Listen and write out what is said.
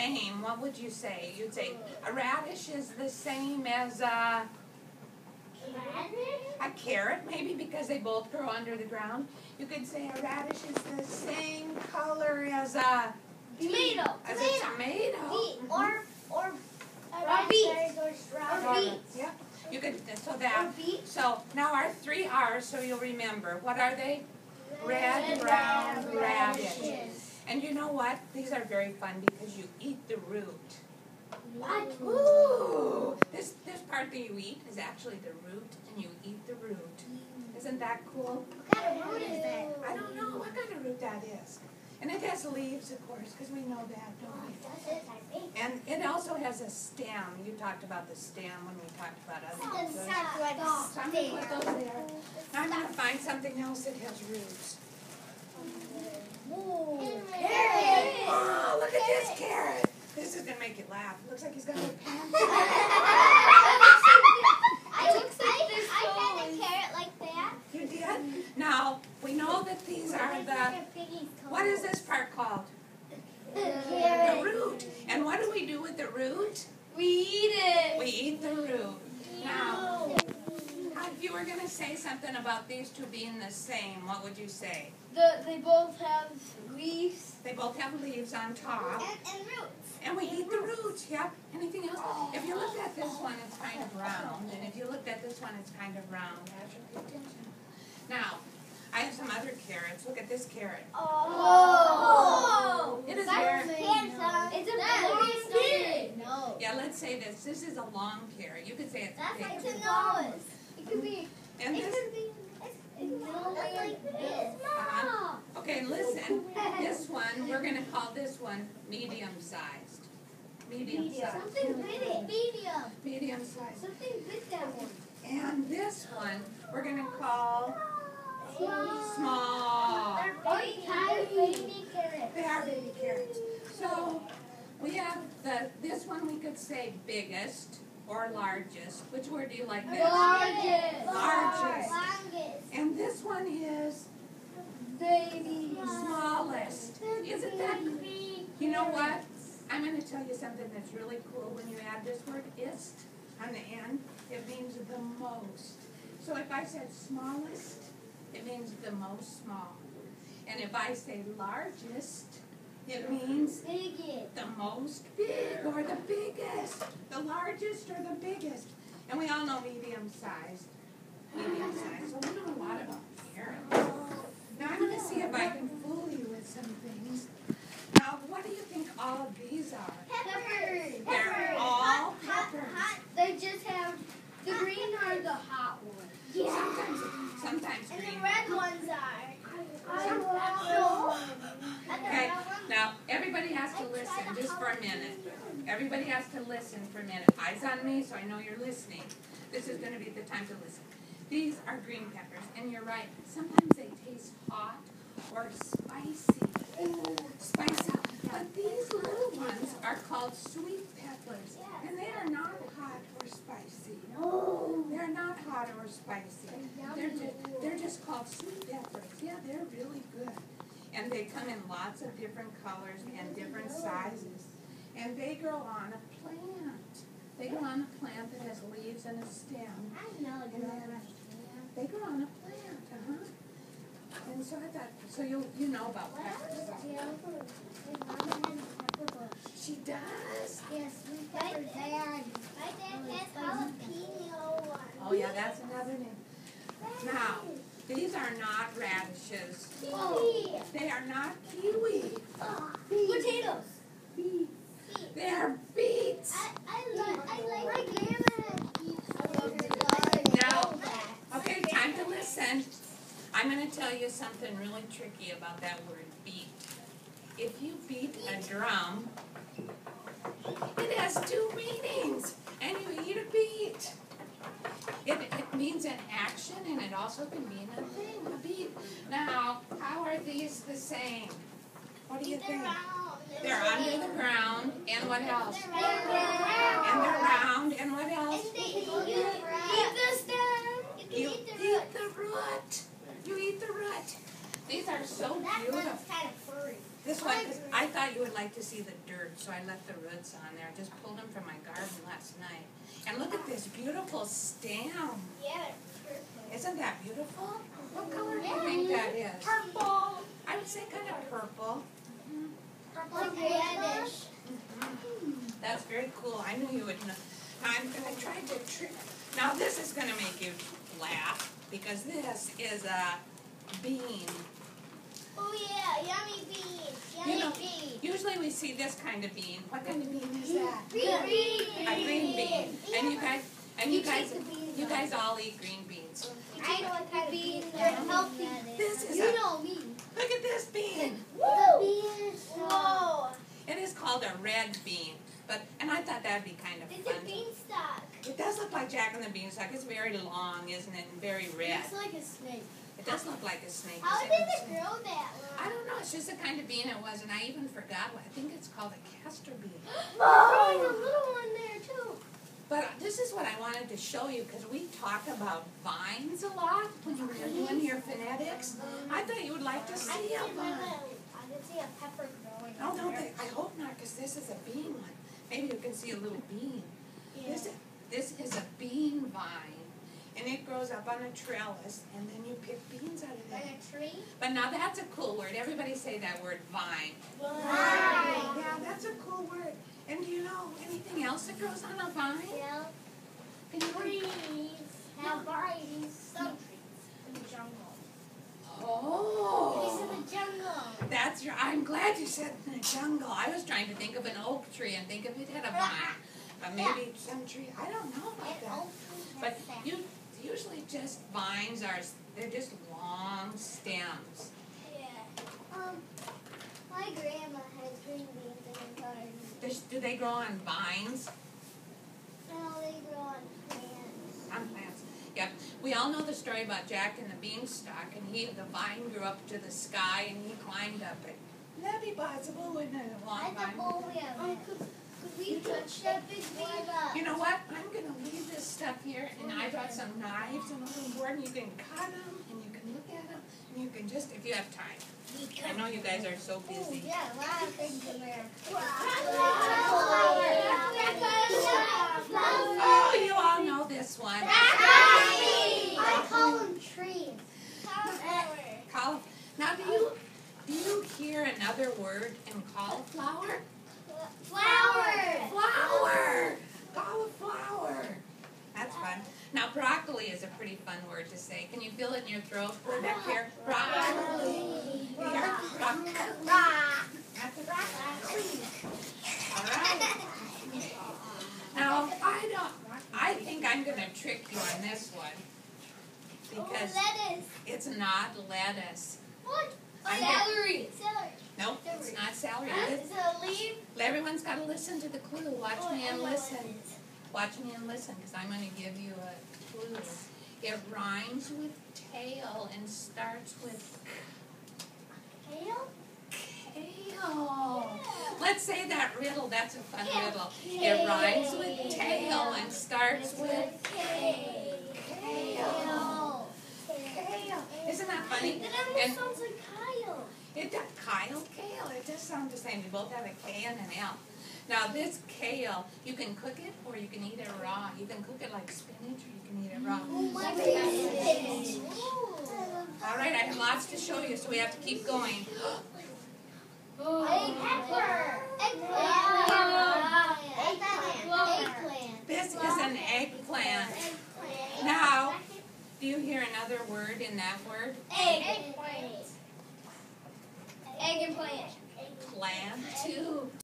same, what would you say? You'd say a radish is the same as a carrot, maybe, because they both grow under the ground. You could say a radish is the same color as a tomato. As a tomato. Or beets. Or beets. Yeah. You could so now our 3 R's, so you'll remember. What are they? Red, brown, radish. And you know what? These are very fun because you eat the root. What? Ooh! This part that you eat is actually the root, and you eat the root. Isn't that cool? What kind of root is that? I don't know what kind of root that is. And it has leaves, of course, because we know that, don't we? And it also has a stem. You talked about the stem when we talked about other things. So I'm going to put those there. Now I'm going to find something else that has roots. Carrot. Oh, look at this carrot. This is going to make you laugh. It looks like he's got a little pen. I had a carrot like that. You did? Now, we know that these are what is this part called? The root. And what do we do with the root? We eat it. We eat the root. Now, if you were going to say something about these two being the same, what would you say? They both have leaves. They both have leaves on top. And roots. And we eat the roots, yep. Anything else? If you looked at this one, it's kind of round. And if you looked at this one, it's kind of round. Pay attention. Now, I have some other carrots. Look at this carrot. Oh! It is very handsome. It's a long carrot. No. Yeah, let's say this. This is a long carrot. You could say it's That's big. like a nose. It could be. And this. That's like this. Okay, listen. This one, we're going to call this one medium-sized. Medium-sized. Something big. Medium. Medium-sized. Something big that one. And this one, we're going to call small. They're baby carrots. They are baby carrots. So we have this one we could say biggest or largest. Which word do you like best? Largest. And this one is Baby. smallest. Isn't that? You know what? I'm going to tell you something that's really cool. When you add this word ist on the end, it means the most. So if I said smallest, it means the most small. And if I say largest, it means Biggest. the most big or the biggest. The largest or the biggest. And we all know medium-sized. Medium-sized. So we know a lot about carrots. Now I'm going to see if I can fool you with some things. Now, what do you think all of these are? Peppers. They're all peppers. They just have the green or the hot ones. Sometimes And green. the red ones are. Okay, now everybody has to listen just for a minute. Everybody has to listen for a minute. Eyes on me, so I know you're listening. This is going to be the time to listen. These are green peppers, and you're right. Sometimes they taste hot or spicy. Spicy. But these little ones are called sweet peppers, and they are not hot or spicy. No, they're not hot or spicy. They're just called sweet peppers. Yeah, they're really good. And they come in lots of different colors and different sizes. And they grow on a plant. They grow on a plant that has leaves and a stem. I know. They grow on a plant, And so I thought, so you know about peppers. She does? Yes, sweet peppers. They are. My dad has jalapeno ones. Oh yeah, that's another name. Now, these are not radishes. Kiwi. They are not kiwi. Potatoes. They are beets. I like them. Now, okay, time to listen. I'm going to tell you something really tricky about that word beat. If you beat a drum, it has 2 meanings, and you eat a beat. It means an action, and it also can mean a thing, a beat. Now, how are these the same? What do you think? They're under the ground, and what else? And they're round, and what else? You eat the stem. You eat the root. You eat the root. These are so That beautiful. one's kind of furry. This one, I thought you would like to see the dirt, so I left the roots on there. I just pulled them from my garden last night. And look at this beautiful stem. Yeah, purple. Isn't that beautiful? What color do you think that is? Purple. I would say kind of purple. Purple and reddish. That's very cool. I knew you would know. I tried to trick. Now this is going to make you laugh because this is a bean. Oh yeah, yummy beans. Yummy You know, beans. usually we see this kind of bean. What kind of bean is that? Green bean. A green bean. And you guys all eat green beans. I know what kind of beans are healthy. This is You know me. look at this bean. The bean is whoa. It is called a red bean. And I thought that'd be kind of It's fun. a beanstalk. It does look like Jack and the Beanstalk. It's very long, isn't it? And very red. It's like a snake. It does look like a snake. How Is it did a it snake? grow that I long? don't know. It's just the kind of bean it was, and I even forgot what. I think it's called a castor bean. Oh, there's a little one there too. But this is what I wanted to show you because we talk about vines a lot when we were doing your phonetics. I thought you would like to see a vine. I can see a pepper growing. Oh, don't they? I hope not, because this is a bean one. Maybe you can see a little bean. Yeah. This is a bean vine, and it grows up on a trellis, and then you pick beans out of Like it. a tree? But now that's a cool word. Everybody say that word, vine. Vine. Yeah, that's a cool word. And do you know anything else that grows on a vine? Yeah. Can you Trees have vines. Some trees in the jungle. Trees Oh, in the jungle. that's your. I'm glad you said in the jungle. I was trying to think of an oak tree and think if it had a vine, but maybe some tree. I don't know about And that. oak trees But have that. you usually just vines are. They're just long stems. Yeah. My grandma has green beans in her garden. Do they grow on vines? No, they grow on plants. On plants. Yep. We all know the story about Jack and the Beanstalk, and the vine grew up to the sky, and he climbed up it. Would that be possible? Wouldn't it? A long I vine. could we touch that big bean? You know what? I'm going to leave this stuff here, and I brought some knives and a little board, and you can cut them, and you can look at them, and you can just, if you have time. I know you guys are so busy. Yeah, a lot of things in there. Oh, you all know this one. I call them trees. Now, do you hear another word in cauliflower? Flowers. Flower! Cauliflower! That's fun. Now, broccoli is a pretty fun word to say. Can you feel it in your throat? Or back here? Broccoli. Here? Broccoli. That's a broccoli. All right. Now, I think I'm going to trick you on this one. Because Lettuce. it's not lettuce. What? Celery. Celery. Nope, it's not celery. Is it a leaf? Everyone's got to listen to the clue. Watch me and listen. Watch me and listen, because I'm going to give you a clue. It rhymes with tail and starts with Kale? kale. Let's say that riddle. That's a fun riddle. It rhymes with tail and starts with Kale. kale. Kale. Isn't that funny? That almost And sounds like Kyle. it does. Kale. It does sound the same. We both have a K and an L. Now this kale, you can cook it or you can eat it raw. You can cook it like spinach or you can eat it raw. Oh my goodness. All right, I have lots to show you, so we have to keep going. Pepper. Eggplant. This is an eggplant. Now, do you hear another word in that word? Eggplant. Eggplant. Plant too.